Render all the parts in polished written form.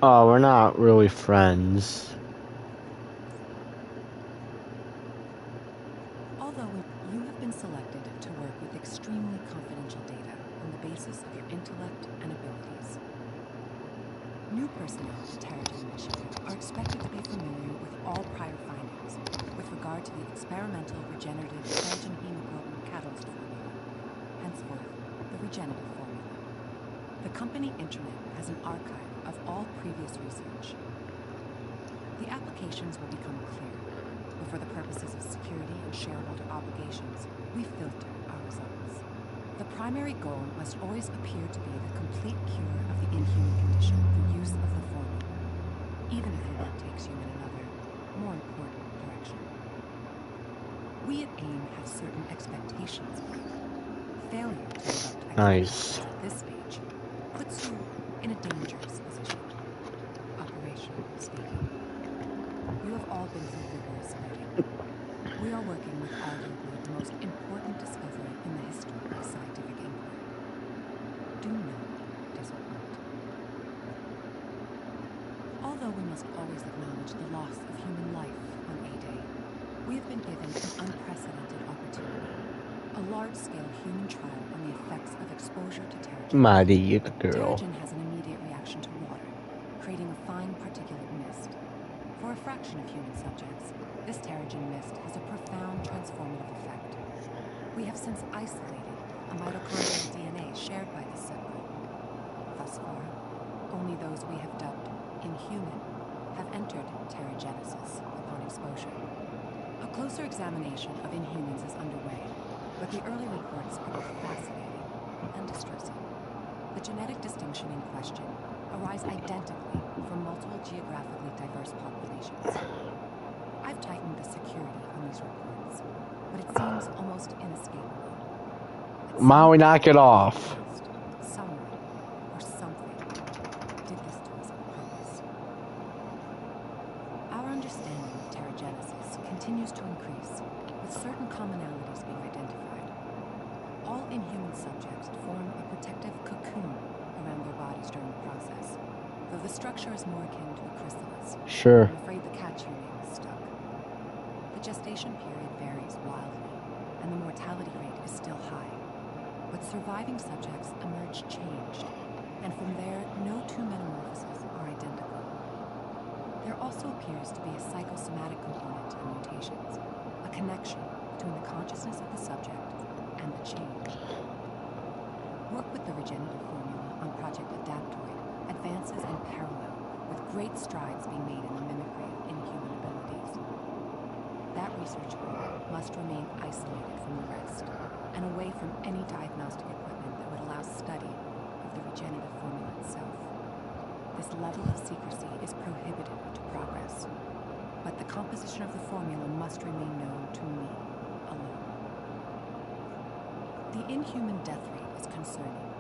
Oh, we're not really friends. Although you have been selected to work with extremely confidential data on the basis of your intellect and abilities. New personnel to Terrigen Initiative are expected to be familiar with all prior findings with regard to the experimental regenerative Terrigen hemoglobin catalyst formula, henceforth the regenerative formula. The company intranet has an archive of all previous research. The applications will become clear, but for the purposes of security and shareholder obligations, we filter our results. The primary goal must always appear to be the complete cure of the inhuman condition through use of the formula, even if the work takes you in another, more important direction. We at AIM have certain expectations of you. Failure to live up to expectations at this stage puts you in a dangerous position, operationally speaking. You have all been through rigorous learning. We are working with arguably the most important discovery in the history of scientific inquiry. Do not disappoint. Although we must always acknowledge the loss of human life on A-Day, we have been given an unprecedented opportunity. A large-scale human trial on the effects of exposure to Terrigen. Maddie, you the girl. Terrigen has an immediate reaction to water, creating a fine particulate mist. For a fraction of human subjects, this Terrigen mist has a profound transformative effect. We have since isolated a mitochondrial DNA shared by this subgroup. Thus far, only those we have dubbed inhuman have entered terrigenesis upon exposure. A closer examination of inhumans is underway, but the early reports are both fascinating and distressing. The genetic distinction in question arise identically from multiple geographically diverse populations. I've tightened the security on these reports, but it seems almost inescapable. Maui, knock it off. Someone or something did this to us on purpose. Our understanding of terrigenesis continues to increase, with certain commonalities being identified. All inhuman subjects form a protective cocoon around their bodies during the process, though the structure is more akin to a chrysalis. Sure. I'm afraid the catch you name is stuck. The gestation period varies wildly, and the mortality rate is still high. But surviving subjects emerge changed, and from there, no two metamorphoses are identical. There also appears to be a psychosomatic component to the mutations, a connection between the consciousness of the subject and the change. Work with the regenerative formula on Project Adaptoid advances in parallel, with great strides being made in the mimicry of inhuman abilities. That research group must remain isolated from the rest, and away from any diagnostic equipment that would allow study of the regenerative formula itself. This level of secrecy is prohibitive to progress, but the composition of the formula must remain known to me alone. The inhuman death rate is concerning,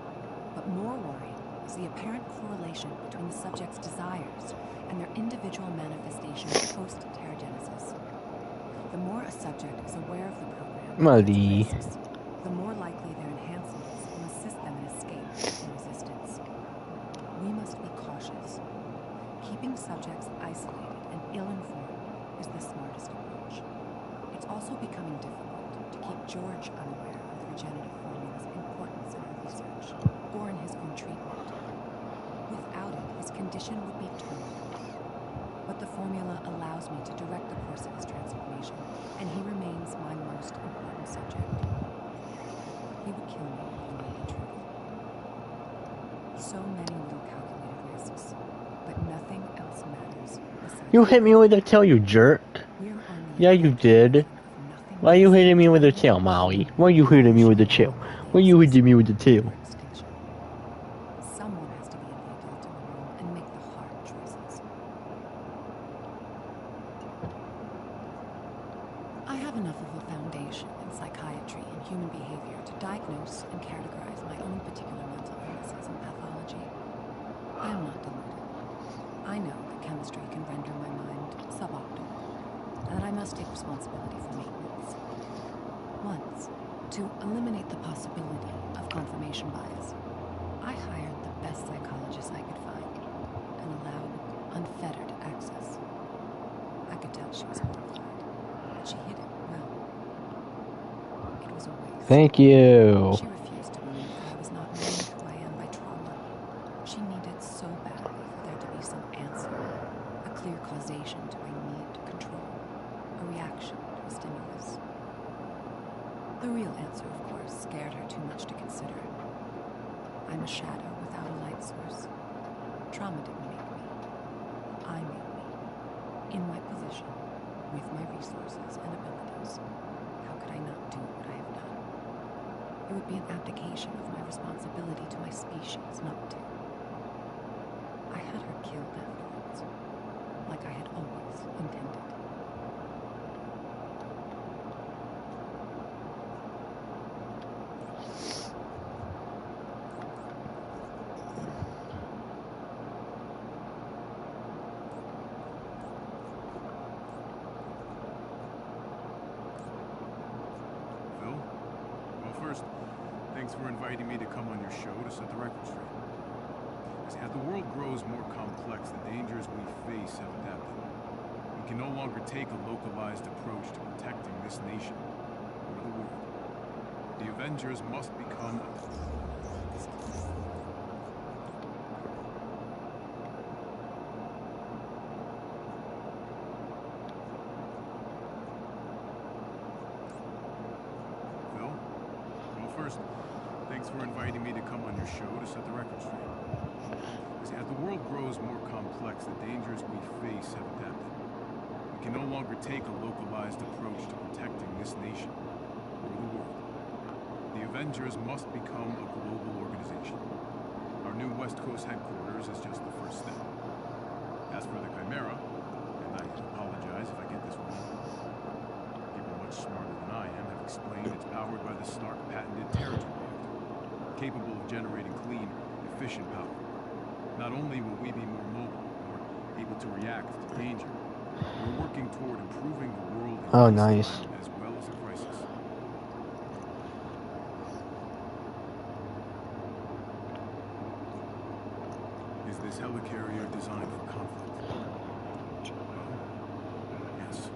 but more worrying is the apparent correlation between the subject's desires and their individual manifestations post-terrigenesis. The more a subject is aware of the program and its risks, the more likely their enhancements will assist them in escape and resistance. We must be cautious. Keeping subjects isolated and ill-informed is the smartest approach. It's also becoming difficult to keep George unaware of the regenerative formula's importance in our research, or in his own treatment. Without it, his condition would be terminal. But the formula allows me to direct the course of his transformation, and he remains my most important subject. He would kill me if he knew the truth. So many little calculated risks, but nothing else matters besides You hit me with a tail, you jerk. we're only Yeah, you did. nothing Why you less hitting me with a than tail, Maui? Why you hitting me with the tail? Why you hitting me with the tail? for extinction. Someone has to be an adult in the room and make the hard choices. I have enough of a foundation in psychiatry and human behavior to diagnose and categorize my own particular mental illnesses and pathology. I am not deluded. I know that chemistry can render my mind suboptimal, and that I must take responsibility for maintenance. Once, to eliminate the possibility of confirmation bias, I hired the best psychologist I could find and allowed unfettered access. I could tell she was horrified, but she hid it well. It was a waste. Thank you. She refused to believe that I was not made who I am by trauma. She needed so badly for there to be some answer, a clear causation to my need to control, a reaction to a stimulus. The real answer, of course, scared her too much to consider. I'm a shadow without a light source. Trauma didn't make me. I made me. In my position, with my resources and abilities. How could I not do what I have done? It would be an abdication of my responsibility to my species not to. I had her killed afterwards, like I had always intended. Phil? Well, first, thanks for inviting me to come on your show to set the record straight. As the world grows more complex, the dangers we face have adapted. We can no longer take a localized approach to protecting this nation or the world. The Avengers must become Phil? Well, first, thanks for inviting me to come on your show to set the record straight. As the world grows more complex, the dangers we face have adapted. We can no longer take a localized approach to protecting this nation or the world. The Avengers must become a global organization. Our new West Coast headquarters is just the first step. As for the Chimera, and I apologize if I get this wrong, people much smarter than I am have explained it's powered by the Stark patented Terrigen reactor, capable of generating clean, efficient power. Not only will we be more mobile, more able to react to danger, we're working toward improving the world in Oh, peacetime nice. as well as a crisis. Is this helicarrier designed for conflict? Well, yes.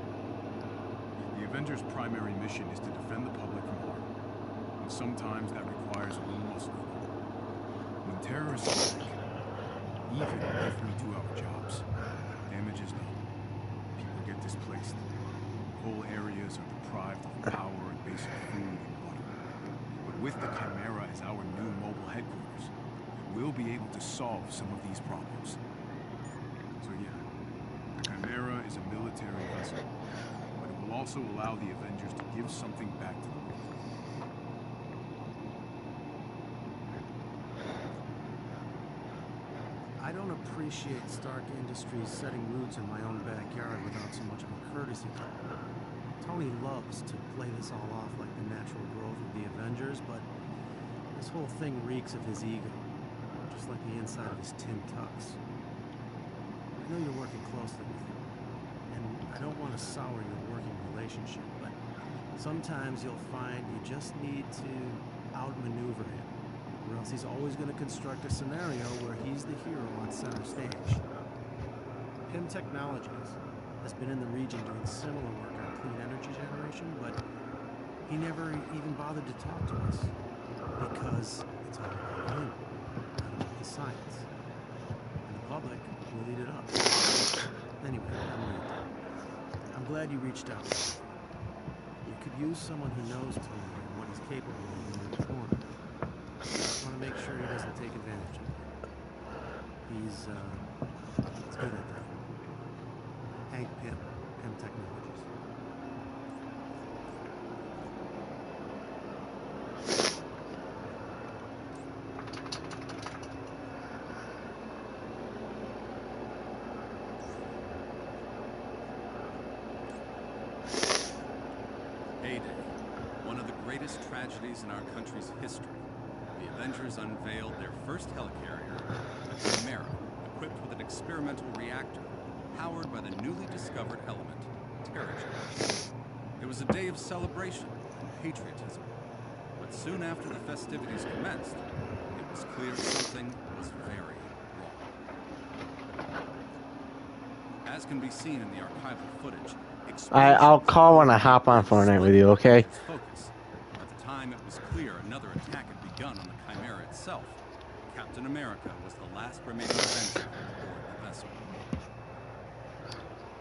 The Avengers' primary mission is to defend the public from harm, and sometimes that requires a little muscle. When terrorists attack, even if we do our jobs, damage is done. People get displaced. Whole areas are deprived of power and basic food and water. But with the Chimera as our new mobile headquarters, we'll be able to solve some of these problems. So yeah, the Chimera is a military vessel, but it will also allow the Avengers to give something back to the world. I don't appreciate Stark Industries setting roots in my own backyard without so much of a courtesy call. Tony loves to play this all off like the natural growth of the Avengers, but this whole thing reeks of his ego, just like the inside of his tin tux. I know you're working closely with him, and I don't want to sour your working relationship, but sometimes you'll find you just need to outmaneuver him. Or else he's always going to construct a scenario where he's the hero on center stage. PIM Technologies has been in the region doing similar work on clean energy generation, but he never even bothered to talk to us because it's all about him, not about the science. And the public will eat it up. Anyway, I'm glad you reached out. You could use someone who knows Tony and what he's capable of in your corner. make sure he doesn't take advantage of it. He's good at that. Hank Pym, Pym Technologies. A-Day, one of the greatest tragedies in our country's history. The Avengers unveiled their first helicarrier, the Chimera, equipped with an experimental reactor powered by the newly discovered element, Terrigen. It was a day of celebration and patriotism. But soon after the festivities commenced, it was clear something was very wrong. As can be seen in the archival footage, I'll call when I hop on Fortnite with you, okay? At the time, it was clear another attack had begun on the Chimera itself. Captain America was the last remaining Avenger aboard the vessel.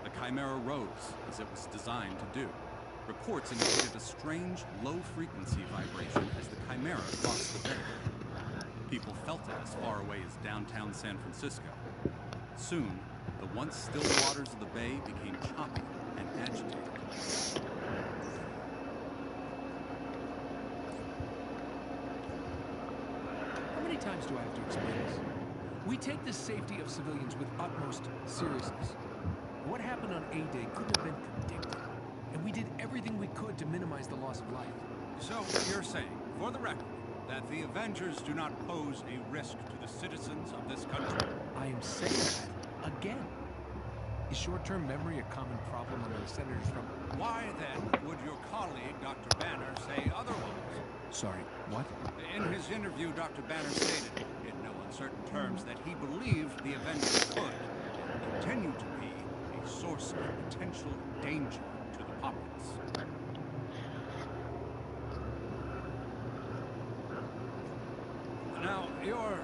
The Chimera rose, as it was designed to do. Reports indicated a strange, low-frequency vibration as the Chimera crossed the bay. People felt it as far away as downtown San Francisco. Soon, the once still waters of the bay became choppy and agitated. How many times do I have to explain this? We take the safety of civilians with utmost seriousness. What happened on A-Day couldn't have been predicted, and we did everything we could to minimize the loss of life. So, you're saying, for the record, that the Avengers do not pose a risk to the citizens of this country? I am saying that again. Is short-term memory a common problem among senators from... Why, then, would your colleague, Dr. Banner, say otherwise? Sorry, what? In his interview, Dr. Banner stated, in no uncertain terms, that he believed the Avengers could, and continue to be, a source of potential danger to the populace. Now, your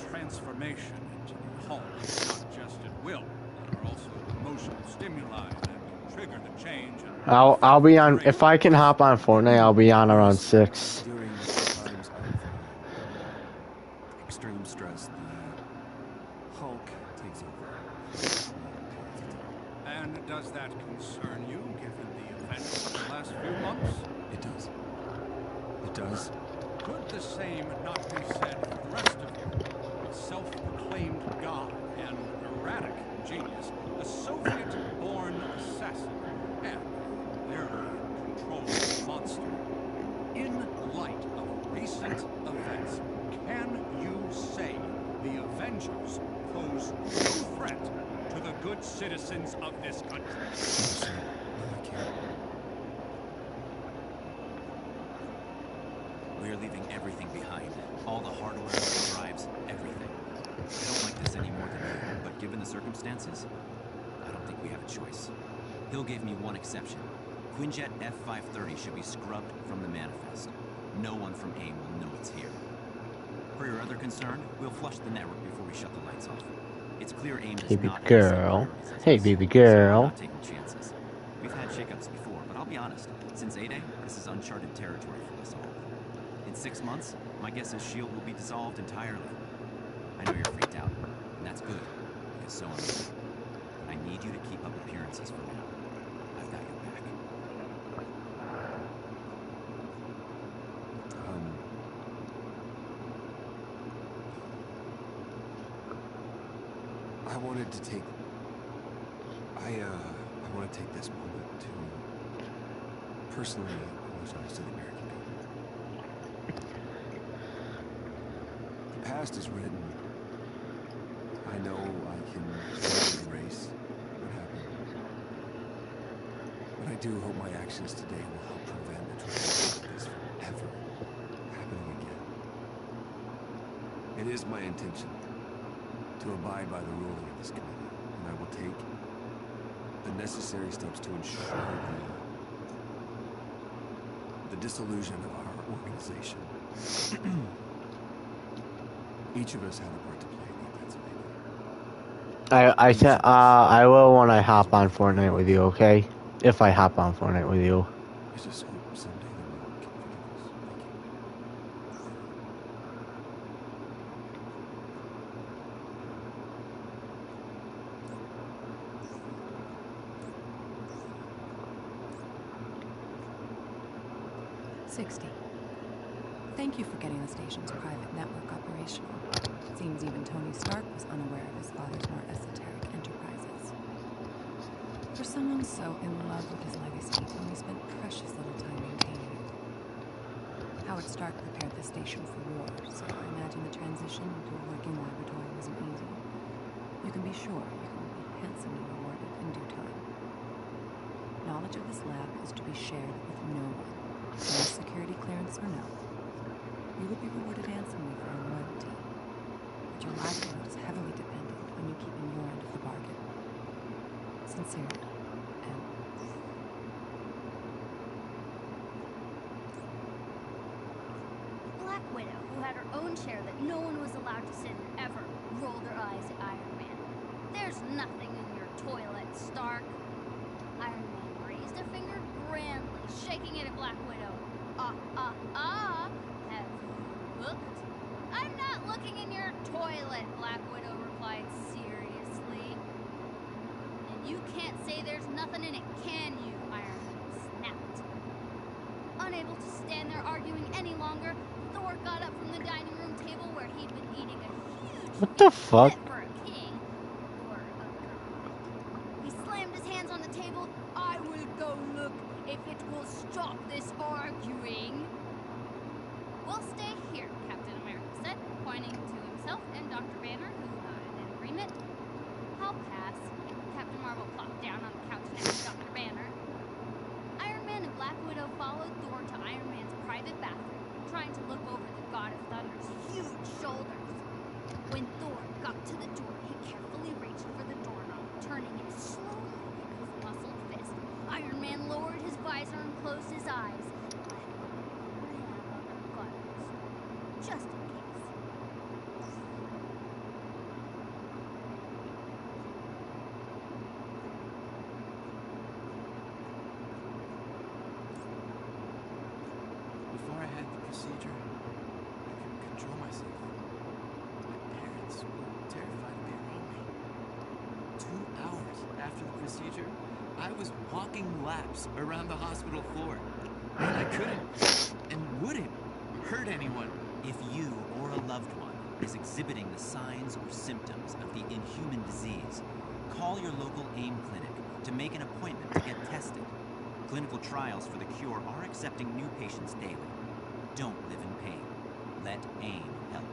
transformation into the Hulk is not just at will. There are also emotional stimuli that can trigger the change. I'll be on if I can hop on Fortnite. I'll be on around 6. During times of extreme stress, the Hulk takes over. And does that concern you, given the events of the last few months? It does. It does. Could the same not be said for the rest of you? A self-proclaimed god and erratic genius, a Soviet-born assassin, and clearly controlled monster. In light of recent events, can you say the Avengers pose no threat to the good citizens of this country? No, sir. No, I can't. We're leaving everything behind. All the hardware, the drives, everything. I don't like this any more than you, but given the circumstances, I don't think we have a choice. Hill gave me one exception. Quinjet F-530 should be scrubbed from the manifest. No one from AIM will know it's here. For your other concern, we'll flush the network before we shut the lights off. It's clear AIM does Baby not girl. Hey, baby girl. We're not taking chances. We've had shakeups before, but I'll be honest. Since A-Day, this is uncharted territory for us all. In 6 months, my guess is S.H.I.E.L.D. will be dissolved entirely. I know you're freaked out, and that's good, because so am I. I need you to keep up appearances for now. I've got your back. I wanted to take... I want to take this moment to personally apologize to the American people. The past is written. I know I can erase what happened. But I do hope my actions today will help prevent the tragedy like this from ever happening again. It is my intention to abide by the ruling of this committee, and I will take the necessary steps to ensure the dissolution of our organization. Each of us had a part to play in Pennsylvania. I will when I hop on Fortnite with you, okay? If I hop on Fortnite with you. I just hope someday the world can forgive us. Thank you. 60. Thank you for getting the station's private network operational. Seems even Tony Stark was unaware of his father's more esoteric enterprises. For someone so in love with his legacy, Tony spent precious little time maintaining it. Howard Stark prepared the station for war, so I imagine the transition to a working laboratory wasn't easy. You can be sure you will be handsomely rewarded in due time. Knowledge of this lab is to be shared with no one, no security clearance or no. You will be rewarded handsomely for your loyalty, but your livelihood is heavily dependent on you keeping your end of the bargain. Sincerely, M. Black Widow, who had her own chair that no one was allowed to sit in ever, rolled her eyes at Iron Man. There's nothing in your toilet, Stark. Iron Man raised a finger grandly, shaking it at Black Widow. Have you looked? I'm not looking in your toilet, Black Widow replied seriously. And you can't say there's nothing in it, can you? Iron Man snapped. Unable to stand there arguing any longer, Thor got up from the dining room table where he'd been eating a huge What the fuck? fit for a king, or a god. He slammed his hands on the table. I will go look if it will stop this arguing. We'll stay here, Captain America said, pointing to himself and Dr. Banner, who nodded in agreement. I'll pass. Captain Marvel plopped down on the couch next to Dr. Banner. Iron Man and Black Widow followed Thor to Iron Man's private bathroom, trying to look over the God of Thunder's huge shoulders. When Thor got to the door, he carefully reached for the doorknob, turning it slowly with his muscled fist. Iron Man lowered his visor and closed his eyes. Just in case. Before I had the procedure, I couldn't control myself. My parents were terrified to be around me. 2 hours after the procedure, I was walking laps around the hospital floor. And I couldn't and wouldn't hurt anyone. If you or a loved one is exhibiting the signs or symptoms of the inhuman disease, call your local AIM clinic to make an appointment to get tested. Clinical trials for the cure are accepting new patients daily. Don't live in pain. Let AIM help.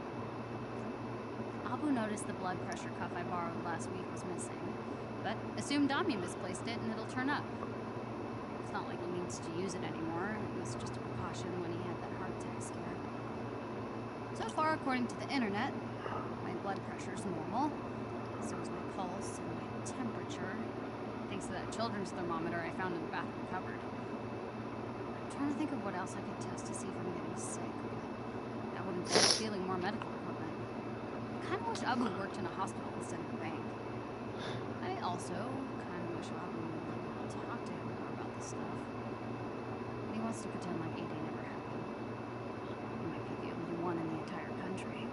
Abu noticed the blood pressure cuff I borrowed last week was missing, but assumed Dami misplaced it and it'll turn up. It's not like he needs to use it anymore. It was just a precaution when he had that heart attack scare. So far, according to the internet, my blood pressure's normal. So is my pulse and my temperature. Thanks to that children's thermometer I found in the bathroom cupboard. I'm trying to think of what else I could test to see if I'm getting sick. That would involve stealing more medical equipment. I kind of wish Abu worked in a hospital instead of a bank. I also kind of wish Abu would talk to him more about this stuff. But he wants to pretend like A-Day never happened. He might be the only one in the entire country.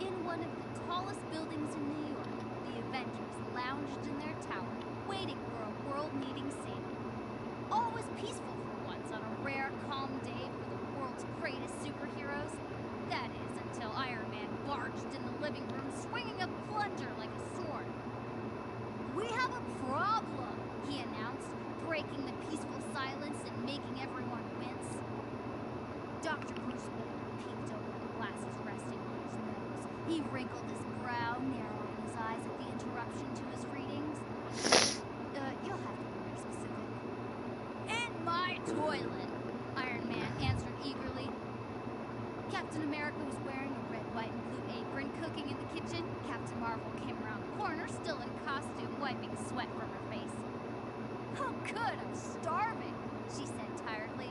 In one of the tallest buildings in New York, the Avengers lounged in their tower, waiting for a world-needing saving. All was peaceful for once on a rare, calm day for the world's greatest superheroes. That is, until Iron Man barged in the living room, swinging a plunger like a sword. We have a problem, he announced, breaking the peaceful silence and making everyone wince. Dr. Bruce Banner peeked over the glasses resting on his nose. He wrinkled his brow, narrowing his eyes at the interruption to his readings. You'll have to be more specific. In my toilet, Iron Man answered eagerly. Captain America was wearing a red, white, and blue apron, cooking in the kitchen. Captain Marvel came around the corner, still in costume, wiping sweat from her face. Oh, good, I'm starving, she said tiredly.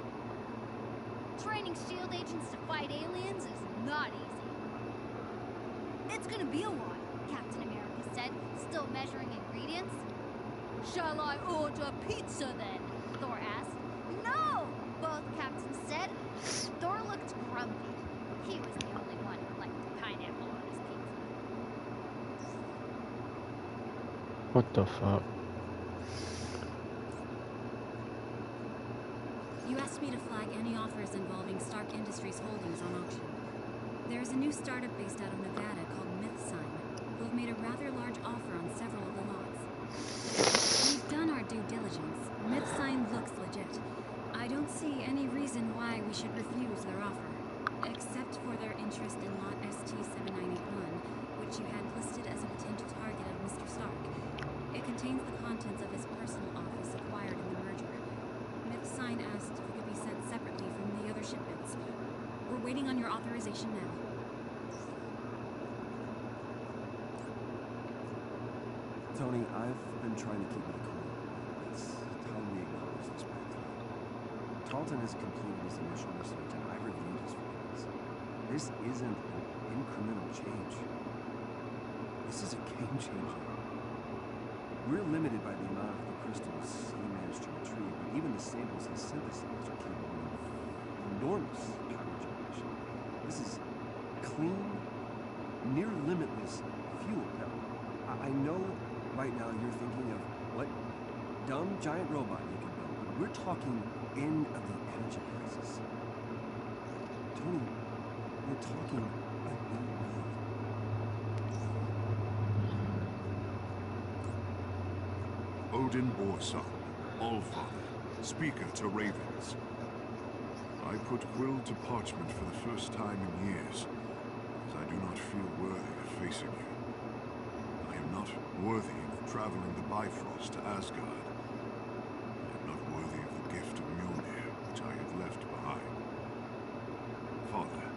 Training S.H.I.E.L.D. agents to fight aliens is not easy. It's gonna be a while, Captain America said, still measuring ingredients. Shall I order pizza then? Thor asked. No, both captains said. Thor looked grumpy. He was the only one who liked pineapple on his pizza. What the fuck? U.S. asked me to flag any offers involving Stark Industries holdings on auction. There is a new startup based out of Nevada called MythSign, who have made a rather large offer on several of the lots. We've done our due diligence. MythSign looks legit. I don't see any reason why we should refuse their offer, except for their interest in lot ST-7981, which you had listed as a potential target of Mr. Stark. It contains the contents of his personal office acquired in the merger. MythSign asked if it could be sent separately from the other shipments. We're waiting on your authorization now. Tony, I've been trying to keep it cool. It's time we acknowledge this breakthrough. Tarleton has completed his initial research, and I've reviewed his findings. This isn't an incremental change. This is a game changer. We're limited by the amount of the crystals he managed to retrieve, but even the samples he synthesized are capable of enormous power generation. This is clean, near limitless fuel. Now, I know right now you're thinking of what dumb giant robot you can build, but we're talking end of the energy crisis. Tony, we're talking a new world. Odin Borson, Allfather, Speaker to Ravens. I put quill to parchment for the first time in years, as I do not feel worthy of facing you. I am not worthy of traveling the Bifrost to Asgard. I am not worthy of the gift of Mjolnir, which I have left behind. Father,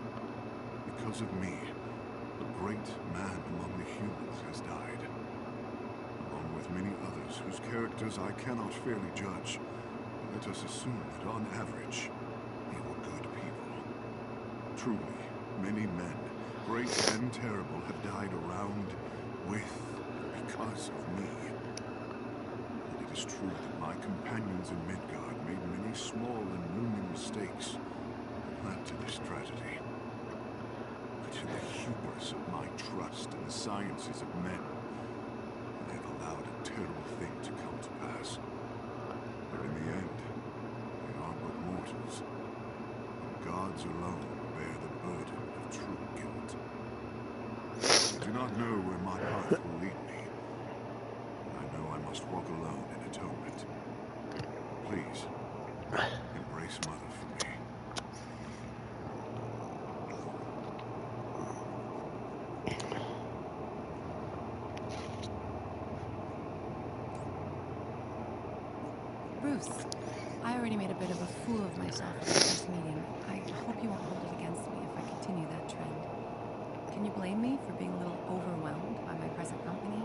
because of me, a great man among the humans has died, along with many others whose characters I cannot fairly judge. Let us assume that on average, they were good people. Truly, many men, great and terrible, have died around, with, because of me. And it is true that my companions in Midgard made many small and looming mistakes that led to this tragedy. But in the hubris of my trust in the sciences of men, I have allowed a terrible thing to come to pass. But in the end, we are but mortals, and gods alone bear the burden of true guilt. I do not know where my path will lead me, but I know I must walk alone in atonement. Please, embrace Mother for me. Bruce, I already made a bit of a fool of myself at the first meeting. I hope you won't hold it against me if I continue that trend. Can you blame me for being a little overwhelmed by my present company?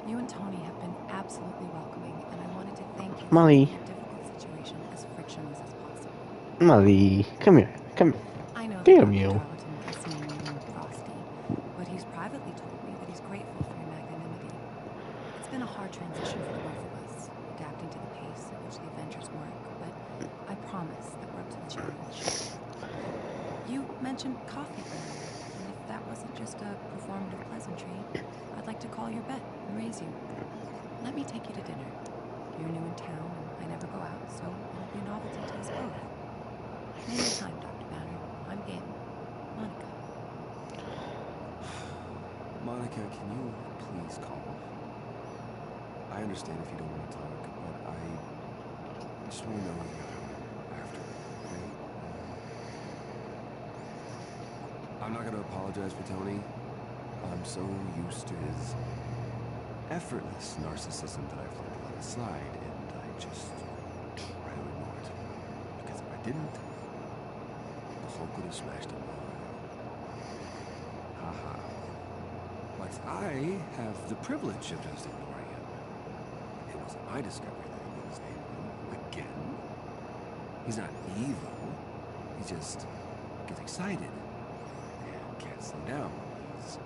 You and Tony have been absolutely welcoming, and I wanted to thank you for Molly. making a difficult situation as frictionless as possible. Molly, come here. Come here. I know that Damn Dr. you. Tarleton can seem mean and frosty, but he's privately told me that he's grateful for your magnanimity. It's been a hard transition for the both of us, adapting to the pace at which the Avengers work, but I promise that we're up to the challenge. You mentioned coffee earlier, and if that wasn't just a performative pleasantry, I'd like to call your bet and raise you. Let me take you to dinner. You're new in town, and I never go out, so it'll be a novelty to us both. Name your time, Dr. Banner. I'm game. Monica. Monica, can you please call? I understand if you don't want to talk, but I just want to know where you are after, okay? I'm not going to apologize for Tony. I'm so used to his effortless narcissism that I've let it slide, and I just try to ignore it. Because if I didn't, the Hulk would have smashed him. Haha. But I have the privilege of just ignoring him. It wasn't my discovery that he put his name on again. He's not evil. He just gets excited and can't slow down. He's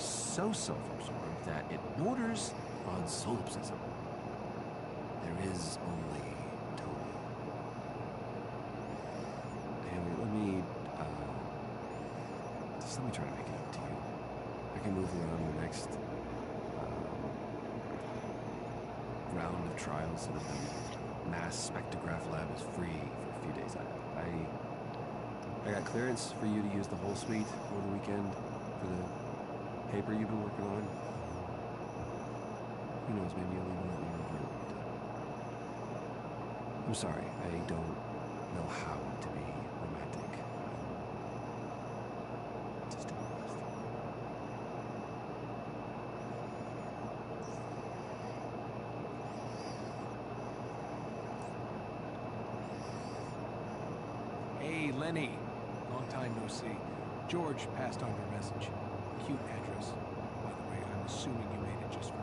so self-absorbed that it borders on solipsism. There is only Tony. And let me try to make it up to you. I can move around the next round of trials so that I'm mass spectrograph lab is free for a few days. I got clearance for you to use the whole suite over the weekend for the paper you've been working on. Who knows, maybe you'll even let me review it when you're done. I'm sorry, I don't know how to be romantic. Just do my best. Hey, Lenny. Long time no see. George passed on your message. Cute address. By the way, I'm assuming you made it just for me.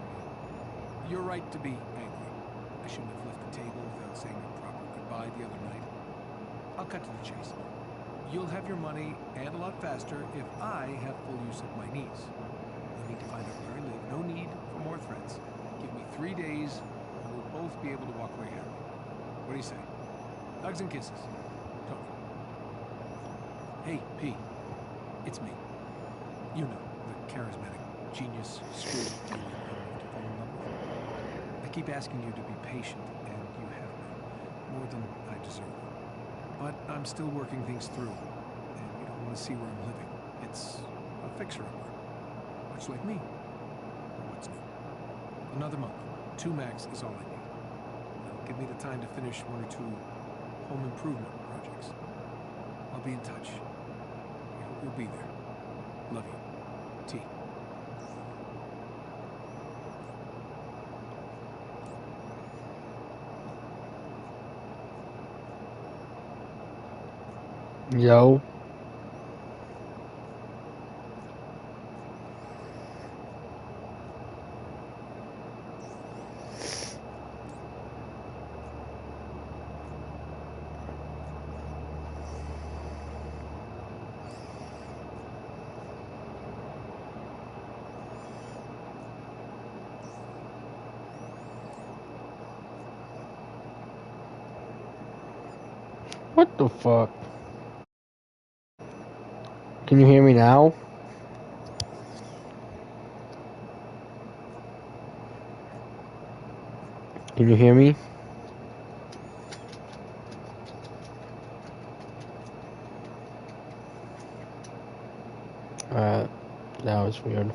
You're right to be angry. I shouldn't have left the table without saying a proper goodbye the other night. I'll cut to the chase. You'll have your money, and a lot faster, if I have full use of my knees. You need to find out where I live. No need for more threats. Give me 3 days, and we'll both be able to walk away happy. What do you say? Hugs and kisses. Tony. Hey, P. It's me. You know, the charismatic genius screw you to fall in love with. I keep asking you to be patient, and you have been. More than I deserve. But I'm still working things through, and you don't want to see where I'm living. It's a fixer-upper. Much like me. What's new? Another month. 2 max is all I need. Now, give me the time to finish 1 or 2 home improvement projects. I'll be in touch. I hope you'll be there. Love you. T. Yo. What the fuck? Can you hear me now? Can you hear me? That was weird.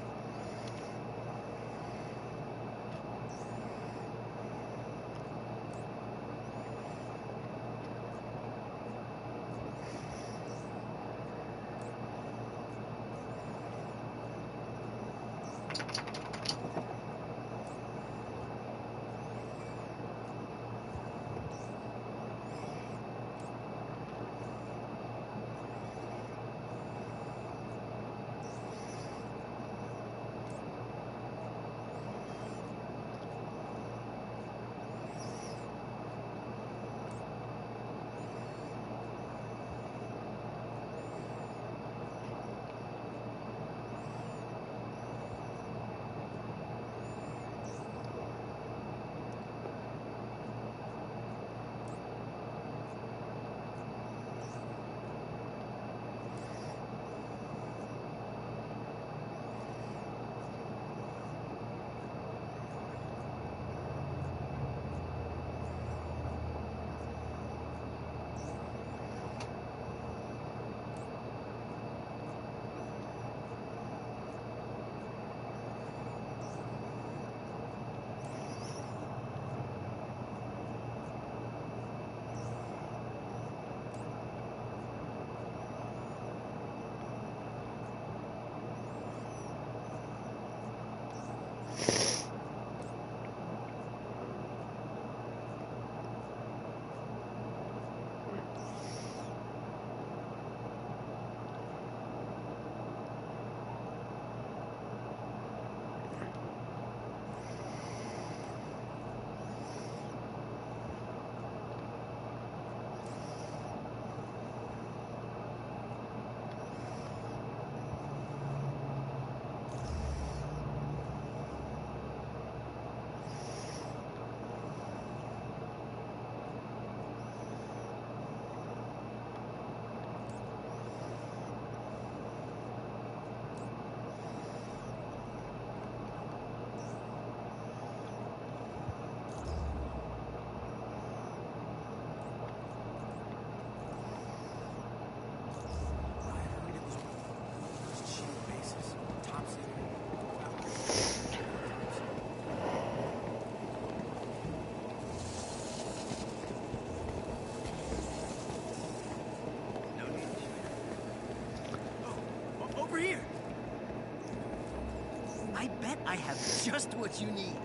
I have just what you need.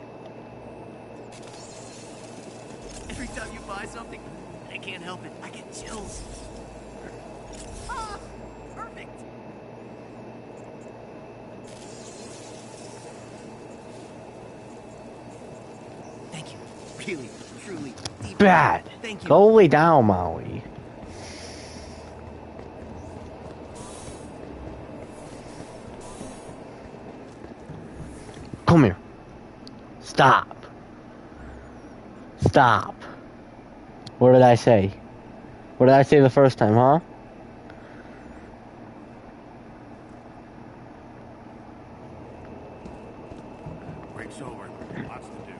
Every time you buy something, I can't help it. I get chills. Ah, perfect. Thank you. Really, truly, deeply. Bad. Thank you. Go lay down, Maui. Come here. Stop. Stop. What did I say? What did I say the first time, huh? Break's over. Lots to do.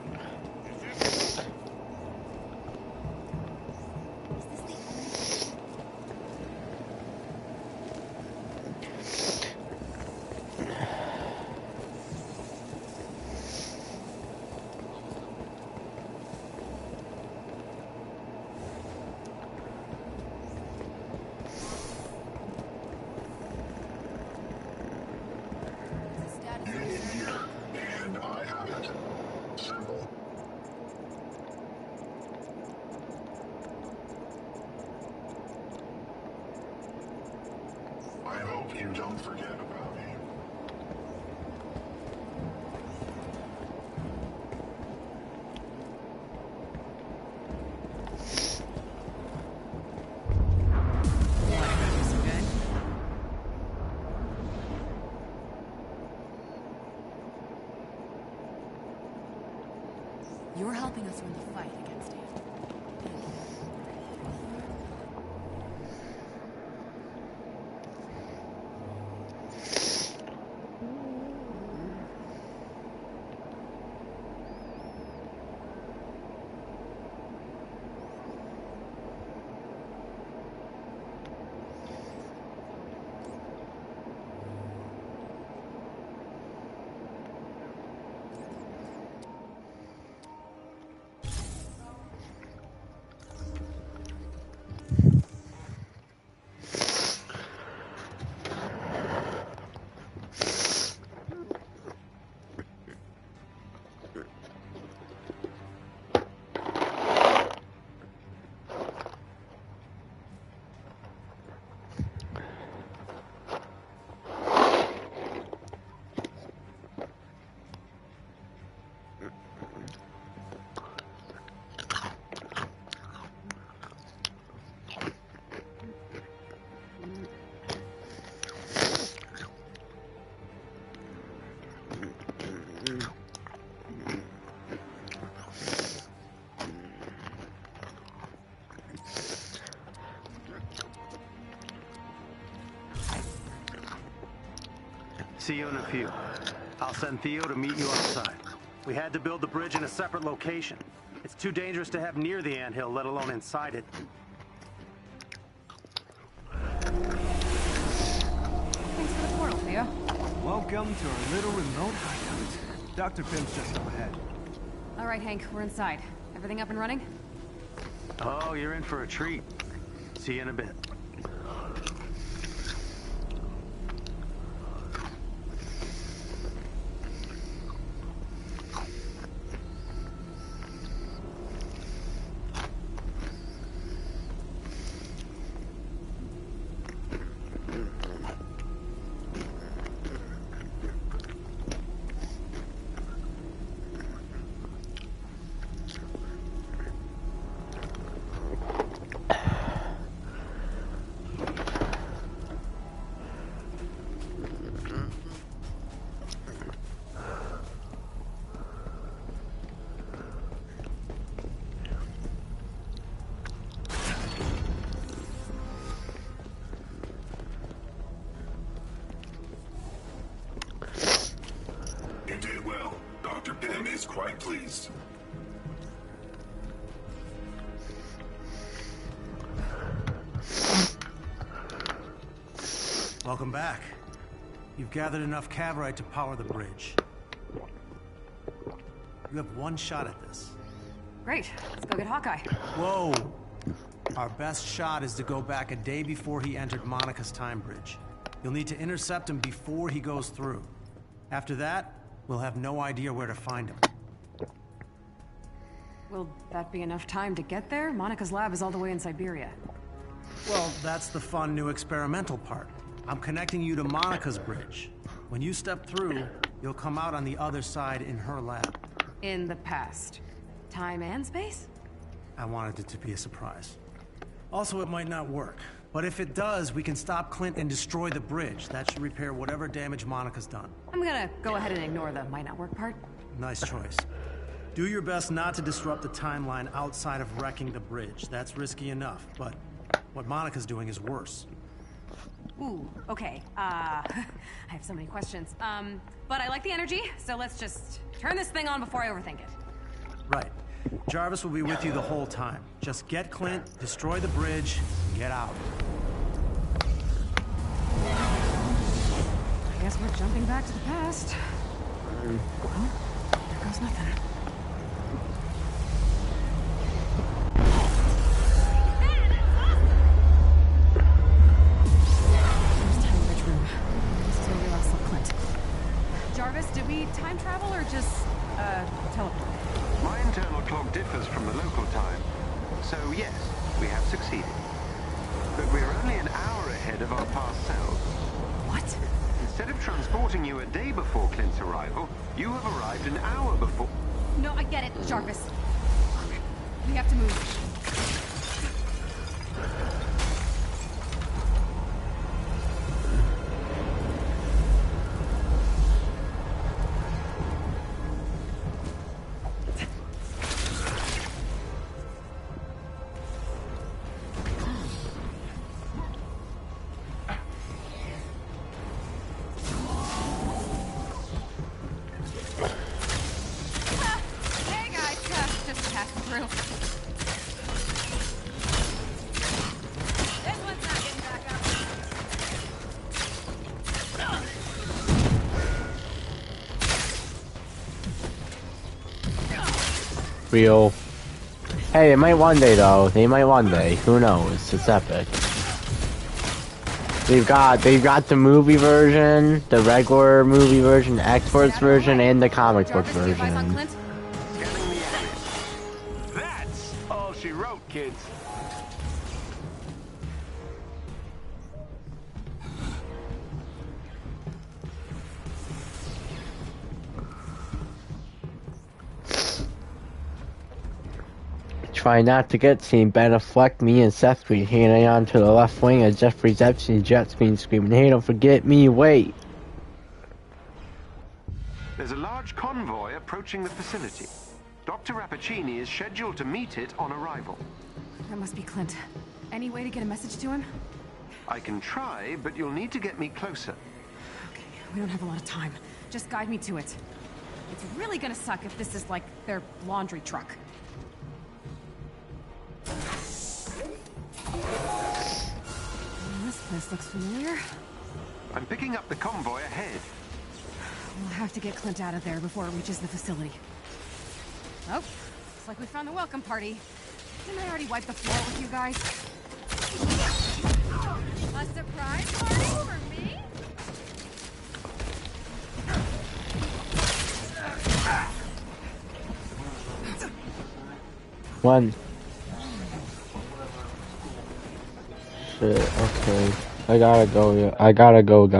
And I have it. Simple. I hope you don't forget about me. You're helping us win the fight against it. See you in a few. I'll send Theo to meet you outside. We had to build the bridge in a separate location. It's too dangerous to have near the anthill, let alone inside it. Thanks for the portal, Theo. Welcome to our little remote hideout. Dr. Pim's just up ahead. All right, Hank, we're inside. Everything up and running? Oh, you're in for a treat. See you in a bit. Quite pleased. Welcome back. You've gathered enough cavorite to power the bridge. You have one shot at this. Great. Let's go get Hawkeye. Whoa! Our best shot is to go back a day before he entered Monica's time bridge. You'll need to intercept him before he goes through. After that, we'll have no idea where to find him. Will that be enough time to get there? Monica's lab is all the way in Siberia. Well, that's the fun new experimental part. I'm connecting you to Monica's bridge. When you step through, you'll come out on the other side in her lab. In the past. Time and space? I wanted it to be a surprise. Also, it might not work. But if it does, we can stop Clint and destroy the bridge. That should repair whatever damage Monica's done. I'm gonna go ahead and ignore the might not work part. Nice choice. Do your best not to disrupt the timeline outside of wrecking the bridge. That's risky enough, but what Monica's doing is worse. Ooh, okay. I have so many questions. But I like the energy, so let's just turn this thing on before I overthink it. Right. Jarvis will be with you the whole time. Just get Clint, destroy the bridge, and get out. I guess we're jumping back to the past. Well, there goes nothing. Jarvis, did we time travel or just, teleport? My internal clock differs from the local time. So yes, we have succeeded. But we're only an hour ahead of our past selves. What? Instead of transporting you a day before Clint's arrival, you have arrived an hour before... No, I get it, Jarvis. We have to move. Real. Hey, it might one day though. They might one day. Who knows? It's epic. They've got the movie version, the regular movie version, the experts version, and the comic book version. That's all she wrote, kids. Try not to get seen. Ben Affleck, me, and Seth Green hanging on to the left wing as Jeffrey Epstein jet screen screaming, "Hey, don't forget me, wait!" There's a large convoy approaching the facility. Dr. Rappaccini is scheduled to meet it on arrival. That must be Clint. Any way to get a message to him? I can try, but you'll need to get me closer. Okay, we don't have a lot of time. Just guide me to it. It's really gonna suck if this is like their laundry truck. This place looks familiar. I'm picking up the convoy ahead. We'll have to get Clint out of there before it reaches the facility. Oh, looks like we found the welcome party. Didn't I already wipe the floor with you guys? A surprise party for me? One. Shit, okay. I gotta go, guys.